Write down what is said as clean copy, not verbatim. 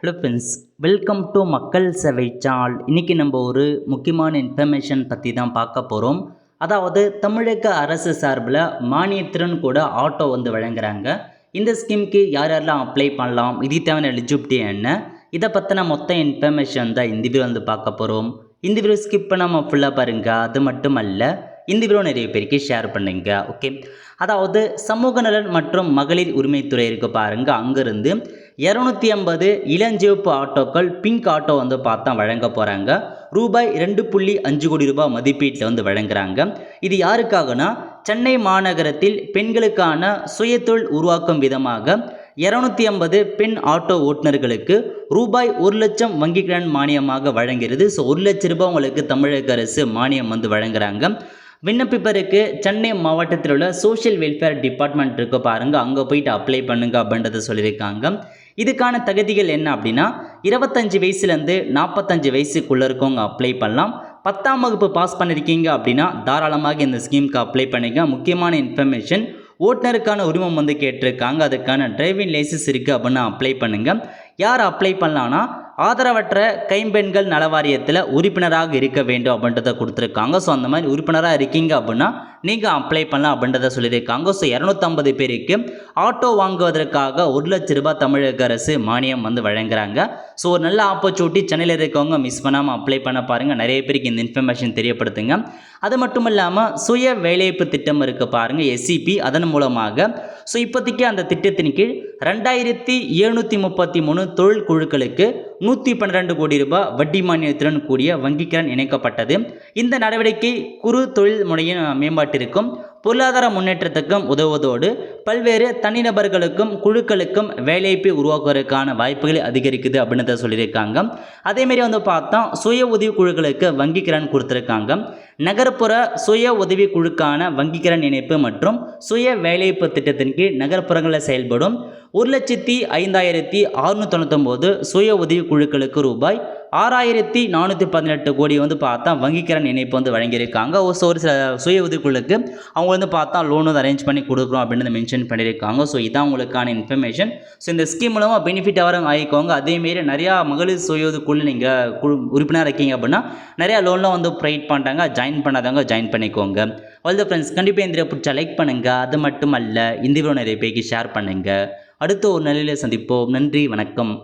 Hello friends, welcome to மக்கள் சேவை channel. இன்றைக்கி நம்ம ஒரு முக்கியமான இன்ஃபர்மேஷன் பற்றி தான் பார்க்க போகிறோம். அதாவது தமிழக அரசு சார்பில் மானியத்துடன் கூட ஆட்டோ வழங்குறாங்க. இந்த ஸ்கீமுக்கு யார் யாரெல்லாம் அப்ளை பண்ணலாம், இது தேவையான எலிஜிபிலிட்டி என்ன, இதை பற்றின மொத்த இன்ஃபர்மேஷன் தான் இந்த வீடியோ பார்க்க போகிறோம். இந்த வீடியோ ஸ்கிப் பண்ணாமல் ஃபுல்லாக பாருங்கள். அது மட்டும் அல்ல, இந்த வீடியோ நிறைய பேருக்கு ஷேர் பண்ணுங்க. ஓகே, அதாவது சமூக நலன் மற்றும் மகளிர் உரிமைத்துறை இருக்கு பாருங்க, அங்கிருந்து 250 இளஞ்சிவப்பு ஆட்டோக்கள் பிங்க் ஆட்டோ பார்த்தா வழங்க போகிறாங்க. ரூபாய் 2.5 கோடி ரூபாய் மதிப்பீட்டில் வழங்குறாங்க. இது யாருக்காகனா, சென்னை மாநகரத்தில் பெண்களுக்கான சுயதொழில் உருவாக்கும் விதமாக 250 பெண் ஆட்டோ ஓட்டுநர்களுக்கு ரூபாய் 1 லட்சம் வங்கி கடன் மானியமாக வழங்கிறது. ஸோ 1 லட்ச ரூபாய் உங்களுக்கு தமிழக அரசு மானியம் வழங்குறாங்க. விண்ணப்பிப்பருக்கு சென்னை மாவட்டத்தில் உள்ள சோஷியல் வெல்ஃபேர் டிபார்ட்மெண்ட் இருக்கு பாருங்க, அங்கே போயிட்டு அப்ளை பண்ணுங்க அப்படின்றத சொல்லியிருக்காங்க. இதுக்கான தகுதிகள் என்ன அப்படின்னா, 25 வயசுலேருந்து 45 வயசுக்குள்ளே இருக்கவங்க அப்ளை பண்ணலாம். 10ஆம் வகுப்பு பாஸ் பண்ணியிருக்கீங்க அப்படின்னா தாராளமாக இந்த ஸ்கீமுக்கு அப்ளை பண்ணுங்க. முக்கியமான இன்ஃபர்மேஷன், ஓட்டுநருக்கான உரிமம் கேட்டிருக்காங்க. அதுக்கான டிரைவிங் லைசன்ஸ் இருக்குது அப்படின்னா அப்ளை பண்ணுங்கள். யார் அப்ளை பண்ணலான்னா, ஆதரவற்ற கைம்பெண்கள் நல வாரியத்தில் உறுப்பினராக இருக்க வேண்டும் அப்படின்றத கொடுத்துருக்காங்க. ஸோ அந்த மாதிரி உறுப்பினராக இருக்கீங்க அப்படின்னா நீங்கள் அப்ளை பண்ணலாம் அப்படின்றத சொல்லியிருக்காங்க. ஸோ 250 பேருக்கு ஆட்டோ வாங்குவதற்காக 1 லட்ச ரூபாய் தமிழக அரசு மானியம் வழங்குறாங்க. ஸோ ஒரு நல்ல ஆப்பர்ச்சுனிட்டி, சென்னையில் இருக்கவங்க மிஸ் பண்ணாமல் அப்ளை பண்ண பாருங்கள். நிறைய பேருக்கு இந்த இன்ஃபர்மேஷன் தெரியப்படுத்துங்க. அது மட்டும் இல்லாமல் சுய வேலைவாய்ப்பு திட்டம் இருக்குது பாருங்கள், எஸ்சிபி. அதன் மூலமாக ஸோ இப்போதைக்கு அந்த திட்டத்தின் கீழ் 2733 தொழில் குழுக்களுக்கு 112 கோடி ரூபாய் வட்டி மானியத்துடன் கூடிய வங்கி கடன் இணைக்கப்பட்டது. இந்த நடவடிக்கை குறு தொழில் முறையின் மேம்பாட்டிற்கும் பொருளாதார முன்னேற்றத்துக்கும் உதவுவதோடு பல்வேறு தனிநபர்களுக்கும் குழுக்களுக்கும் வேலைவாய்ப்பை உருவாக்குவதற்கான வாய்ப்புகளை அதிகரிக்குது அப்படின்னு சொல்லியிருக்காங்க. அதேமாரி பார்த்தா சுய உதவி குழுக்களுக்கு வங்கி கடன் கொடுத்துருக்காங்க. நகர்ப்புற சுய உதவி குழுக்கான வங்கி கடன் இணைப்பு மற்றும் சுய வேலைவாய்ப்பு திட்டத்தின் கீழ் நகர்ப்புறங்களில் செயல்படும் 1,05,699 சுய உதவி குழுக்களுக்கு ரூபாய் 6,418 கோடி பார்த்தா வங்கி கடன் இணைப்பு வழங்கியிருக்காங்க. ஒரு சில சுய உதவிக்குழுக்கு அவங்க பார்த்தா லோன் அரேஞ்ச் பண்ணி கொடுக்குறோம் அப்படின்னு மென்ஷன் பண்ணியிருக்காங்க. ஸோ இதான் உங்களுக்கான இன்ஃபர்மேஷன். ஸோ இந்த ஸ்கீம் மூலமாக பெனிஃபிட் ஆகிறவங்க ஆகிக்கோங்க. அதேமாரி நிறையா மகளிர் சுய உதவிக்குழு நீங்கள் உறுப்பினர் இருக்கீங்க அப்படின்னா நிறையா லோன்லாம் ப்ரொவைட் பண்ணுறாங்க. ஜாயின் பண்ணாதவங்க ஜாயின் பண்ணிக்கோங்க. ஆல் த ஃப்ரெண்ட்ஸ், கண்டிப்பாக இந்த பிடிச்சா லைக் பண்ணுங்கள். அது மட்டும் அல்ல, இந்த வீடியோ நிறைய பேருக்கு ஷேர் பண்ணுங்கள். அடுத்த ஒரு நிலையில் சந்திப்போம். நன்றி, வணக்கம்.